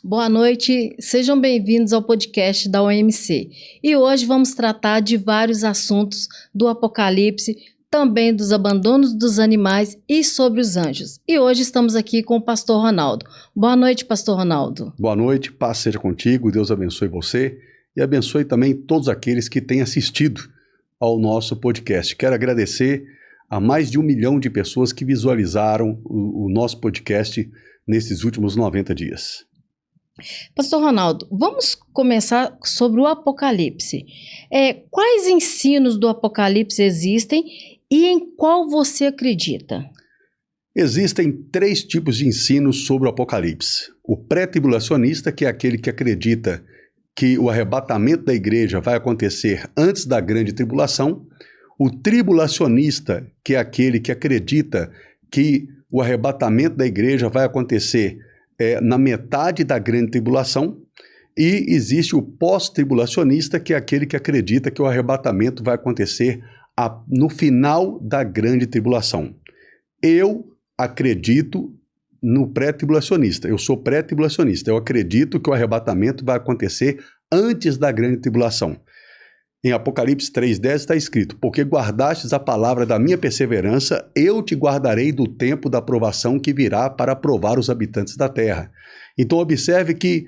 Boa noite, sejam bem-vindos ao podcast da OMC. E hoje vamos tratar de vários assuntos do Apocalipse, também dos abandonos dos animais e sobre os anjos. E hoje estamos aqui com o pastor Ronaldo. Boa noite, pastor Ronaldo. Boa noite, paz seja contigo, Deus abençoe você e abençoe também todos aqueles que têm assistido ao nosso podcast. Quero agradecer a mais de 1 milhão de pessoas que visualizaram o nosso podcast nesses últimos 90 dias. Pastor Ronaldo, vamos começar sobre o Apocalipse. Quais ensinos do Apocalipse existem e em qual você acredita? Existem 3 tipos de ensinos sobre o Apocalipse. O pré-tribulacionista, que é aquele que acredita que o arrebatamento da igreja vai acontecer antes da grande tribulação. O tribulacionista, que é aquele que acredita que o arrebatamento da igreja vai acontecer na metade da grande tribulação. E existe o pós-tribulacionista, que é aquele que acredita que o arrebatamento vai acontecer no final da grande tribulação. Eu acredito no pré-tribulacionista. Eu sou pré-tribulacionista. Eu acredito que o arrebatamento vai acontecer antes da grande tribulação. Em Apocalipse 3,10 está escrito: porque guardastes a palavra da minha perseverança, eu te guardarei do tempo da provação que virá para provar os habitantes da terra. Então observe que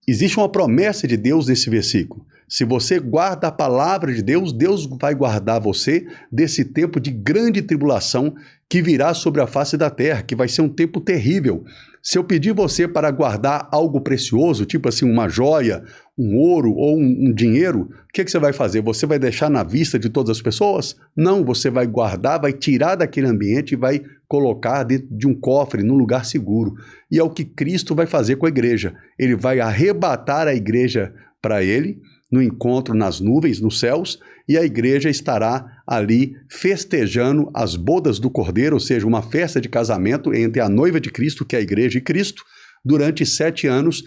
existe uma promessa de Deus nesse versículo. Se você guarda a palavra de Deus, Deus vai guardar você desse tempo de grande tribulação que virá sobre a face da terra, que vai ser um tempo terrível. Se eu pedir você para guardar algo precioso, tipo assim uma joia, um ouro ou um dinheiro, o que você vai fazer? Você vai deixar na vista de todas as pessoas? Não, você vai guardar, vai tirar daquele ambiente e vai colocar dentro de um cofre, num lugar seguro. E é o que Cristo vai fazer com a igreja. Ele vai arrebatar a igreja para ele, no encontro nas nuvens, nos céus, e a igreja estará ali festejando as bodas do Cordeiro, ou seja, uma festa de casamento entre a noiva de Cristo, que é a igreja e Cristo, durante 7 anos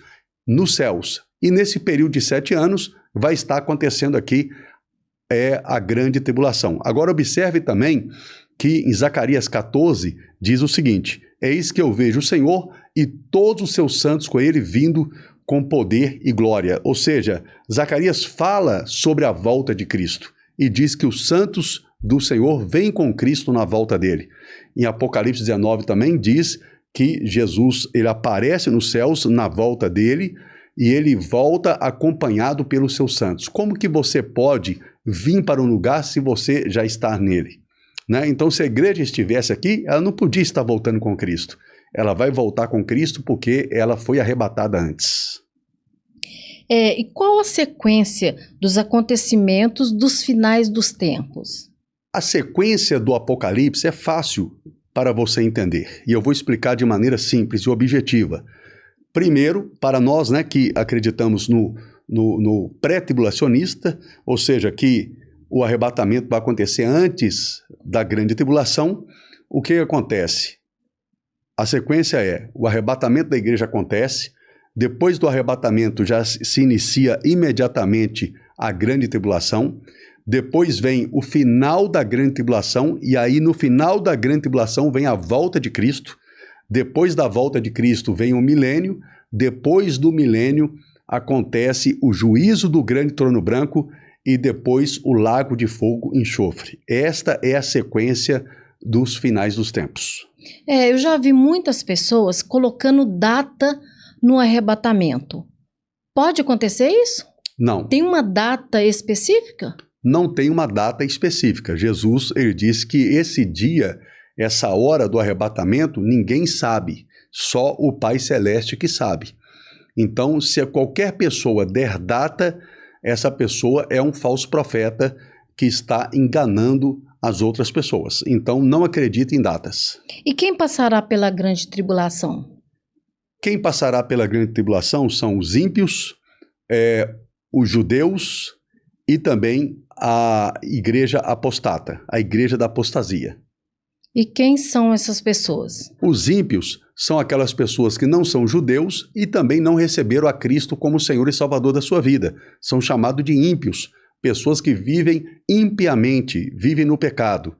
nos céus. E nesse período de 7 anos vai estar acontecendo aqui a grande tribulação. Agora observe também que em Zacarias 14 diz o seguinte: eis que eu vejo o Senhor e todos os seus santos com ele vindo com poder e glória. Ou seja, Zacarias fala sobre a volta de Cristo e diz que os santos do Senhor vêm com Cristo na volta dele. Em Apocalipse 19 também diz que Jesus ele aparece nos céus na volta dele e ele volta acompanhado pelos seus santos. Como que você pode vir para um lugar se você já está nele? Né? Então, se a igreja estivesse aqui, ela não podia estar voltando com Cristo. Ela vai voltar com Cristo porque ela foi arrebatada antes. E qual a sequência dos acontecimentos dos finais dos tempos? A sequência do Apocalipse é fácil para você entender. E eu vou explicar de maneira simples e objetiva. Primeiro, para nós que acreditamos no pré-tribulacionista, ou seja, que o arrebatamento vai acontecer antes da grande tribulação, o que acontece? A sequência o arrebatamento da igreja acontece, depois do arrebatamento já se inicia imediatamente a grande tribulação, depois vem o final da grande tribulação, e aí no final da grande tribulação vem a volta de Cristo, depois da volta de Cristo vem o milênio, depois do milênio acontece o juízo do grande trono branco e depois o lago de fogo e enxofre. Esta é a sequência dos finais dos tempos. Eu já vi muitas pessoas colocando data no arrebatamento. Pode acontecer isso? Não. Tem uma data específica? Não tem uma data específica. Jesus, ele disse que esse dia, essa hora do arrebatamento, ninguém sabe. Só o Pai Celeste que sabe. Então, se qualquer pessoa der data, essa pessoa é um falso profeta que está enganando as outras pessoas. Então, não acredite em datas. E quem passará pela grande tribulação? Quem passará pela grande tribulação são os ímpios, os judeus e também a igreja apostata, a igreja da apostasia. E quem são essas pessoas? Os ímpios são aquelas pessoas que não são judeus e também não receberam a Cristo como Senhor e Salvador da sua vida. São chamados de ímpios, pessoas que vivem impiamente, vivem no pecado.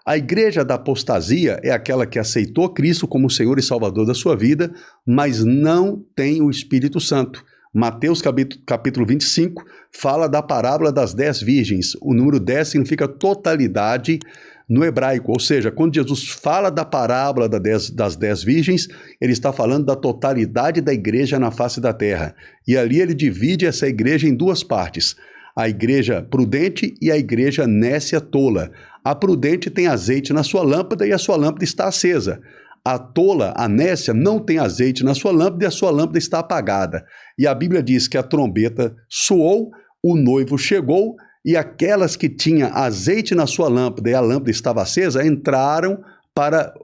A igreja da apostasia é aquela que aceitou Cristo como Senhor e Salvador da sua vida, mas não tem o Espírito Santo. Mateus capítulo 25 fala da parábola das 10 virgens. O número 10 significa totalidade no hebraico, ou seja, quando Jesus fala da parábola das 10 virgens, ele está falando da totalidade da igreja na face da terra. E ali ele divide essa igreja em duas partes, a igreja prudente e a igreja nécia tola. A prudente tem azeite na sua lâmpada e a sua lâmpada está acesa. A tola, a nécia, não tem azeite na sua lâmpada e a sua lâmpada está apagada. E a Bíblia diz que a trombeta soou, o noivo chegou e aquelas que tinham azeite na sua lâmpada e a lâmpada estava acesa, entraram para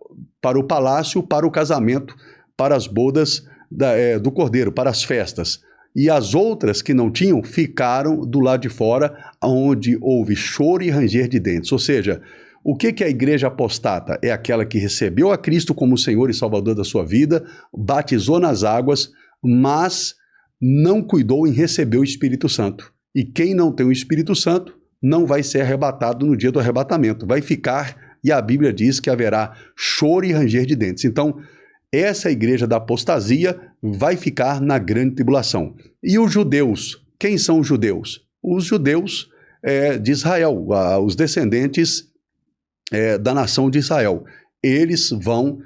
o palácio, para o casamento, para as bodas do cordeiro, para as festas. E as outras que não tinham ficaram do lado de fora, onde houve choro e ranger de dentes. Ou seja, o que é a igreja apostata? É aquela que recebeu a Cristo como Senhor e Salvador da sua vida, batizou nas águas, mas não cuidou em receber o Espírito Santo. E quem não tem o Espírito Santo não vai ser arrebatado no dia do arrebatamento. Vai ficar, e a Bíblia diz que haverá choro e ranger de dentes. Então, essa igreja da apostasia vai ficar na grande tribulação. E os judeus? Quem são os judeus? Os judeus de Israel, os descendentes da nação de Israel. Eles vão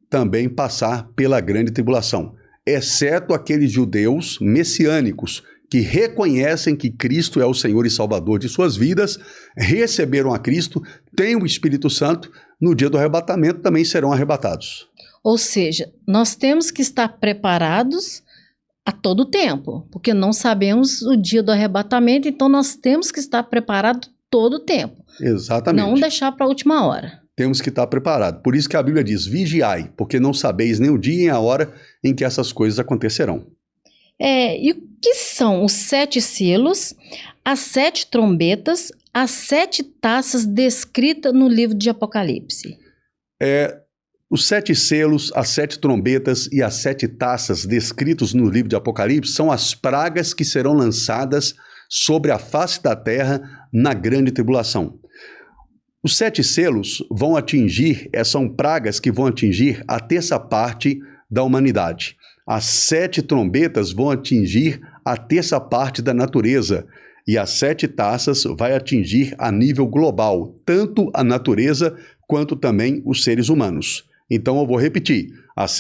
também passar pela grande tribulação, exceto aqueles judeus messiânicos que reconhecem que Cristo é o Senhor e Salvador de suas vidas, receberam a Cristo, têm o Espírito Santo, no dia do arrebatamento também serão arrebatados. Ou seja, nós temos que estar preparados a todo tempo, porque não sabemos o dia do arrebatamento, então nós temos que estar preparados todo o tempo. Exatamente. Não deixar para a última hora. Temos que estar preparados. Por isso que a Bíblia diz, vigiai, porque não sabeis nem o dia nem a hora em que essas coisas acontecerão. E o que são os 7 selos, as 7 trombetas, as 7 taças descritas no livro de Apocalipse? Os 7 selos, as 7 trombetas e as 7 taças descritos no livro de Apocalipse são as pragas que serão lançadas sobre a face da terra na grande tribulação. Os 7 selos vão atingir, são pragas que vão atingir a terça parte da humanidade. As 7 trombetas vão atingir a terça parte da natureza. E as 7 taças vai atingir a nível global, tanto a natureza quanto também os seres humanos. Então eu vou repetir, os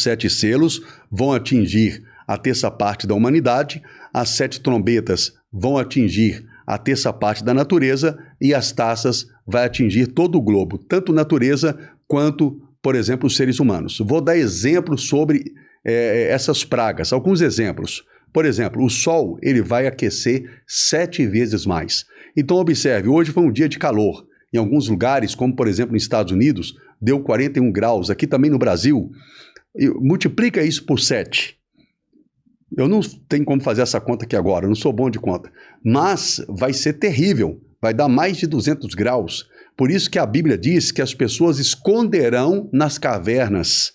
7 selos vão atingir a terça parte da humanidade, as 7 trombetas vão atingir a terça parte da natureza e as taças vai atingir todo o globo, tanto natureza quanto, por exemplo, os seres humanos. Vou dar exemplos sobre essas pragas, alguns exemplos. Por exemplo, o sol ele vai aquecer 7 vezes mais. Então observe, hoje foi um dia de calor. Em alguns lugares, como por exemplo nos Estados Unidos, deu 41 graus. Aqui também no Brasil, multiplica isso por 7. Eu não tenho como fazer essa conta aqui agora, eu não sou bom de conta. Mas vai ser terrível, vai dar mais de 200 graus. Por isso que a Bíblia diz que as pessoas esconderão nas cavernas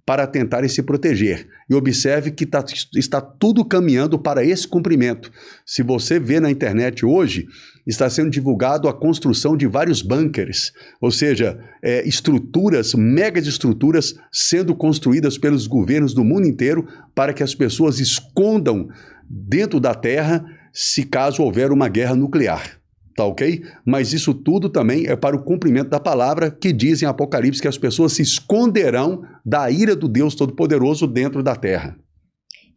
para tentarem se proteger. E observe que está tudo caminhando para esse cumprimento. Se você vê na internet hoje, está sendo divulgado a construção de vários bunkers, ou seja, estruturas, mega estruturas sendo construídas pelos governos do mundo inteiro para que as pessoas escondam dentro da terra se caso houver uma guerra nuclear. Tá ok? Mas isso tudo também é para o cumprimento da palavra que diz em Apocalipse que as pessoas se esconderão da ira do Deus Todo-Poderoso dentro da terra.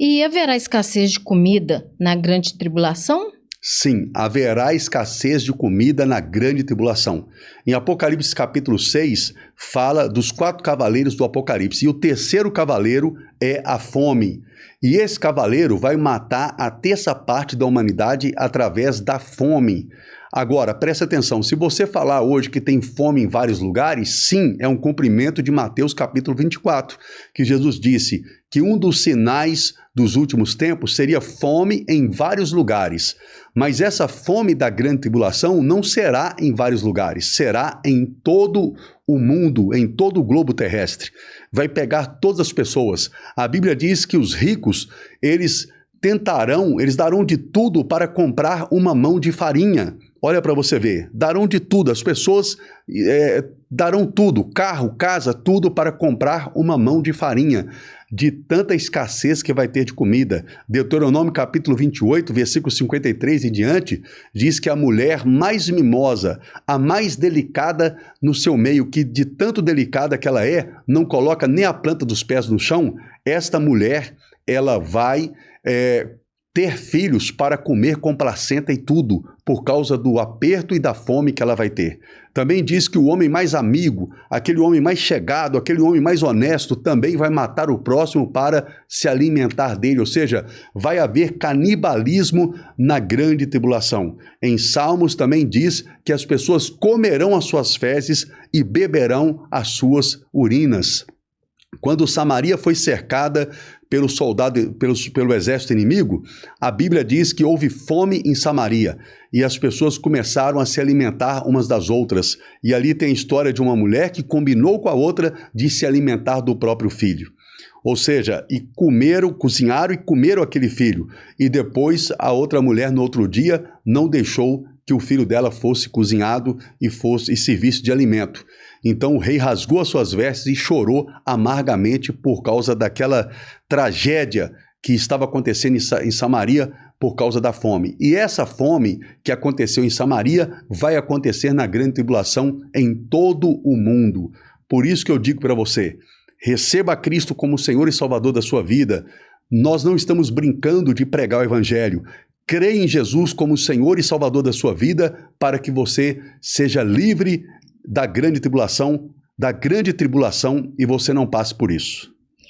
E haverá escassez de comida na grande tribulação? Sim, haverá escassez de comida na grande tribulação. Em Apocalipse capítulo 6, fala dos 4 cavaleiros do Apocalipse. E o terceiro cavaleiro é a fome. E esse cavaleiro vai matar a terça parte da humanidade através da fome. Agora, presta atenção, se você falar hoje que tem fome em vários lugares, sim, é um cumprimento de Mateus capítulo 24, que Jesus disse que um dos sinais dos últimos tempos seria fome em vários lugares. Mas essa fome da grande tribulação não será em vários lugares, será em todo o mundo, em todo o globo terrestre. Vai pegar todas as pessoas. A Bíblia diz que os ricos, eles darão de tudo para comprar uma mão de farinha, Olha para você ver, darão de tudo, as pessoas darão tudo, carro, casa, tudo para comprar uma mão de farinha, de tanta escassez que vai ter de comida. Deuteronômio capítulo 28, versículo 53 e diante, diz que a mulher mais mimosa, a mais delicada no seu meio, que de tanto delicada que ela não coloca nem a planta dos pés no chão, esta mulher, ela vai ter filhos para comer com placenta e tudo, por causa do aperto e da fome que ela vai ter. Também diz que o homem mais amigo, aquele homem mais chegado, aquele homem mais honesto, também vai matar o próximo para se alimentar dele, ou seja, vai haver canibalismo na grande tribulação. Em Salmos também diz que as pessoas comerão as suas fezes e beberão as suas urinas. Quando Samaria foi cercada pelo exército inimigo, a Bíblia diz que houve fome em Samaria e as pessoas começaram a se alimentar umas das outras. E ali tem a história de uma mulher que combinou com a outra de se alimentar do próprio filho. Ou seja, cozinharam e comeram aquele filho. E depois a outra mulher no outro dia não deixou que o filho dela fosse cozinhado e servisse de alimento. Então o rei rasgou as suas vestes e chorou amargamente por causa daquela tragédia que estava acontecendo em Samaria por causa da fome. E essa fome que aconteceu em Samaria vai acontecer na grande tribulação em todo o mundo. Por isso que eu digo para você, receba Cristo como Senhor e Salvador da sua vida. Nós não estamos brincando de pregar o Evangelho. Creia em Jesus como Senhor e Salvador da sua vida para que você seja livre da grande tribulação e você não passe por isso.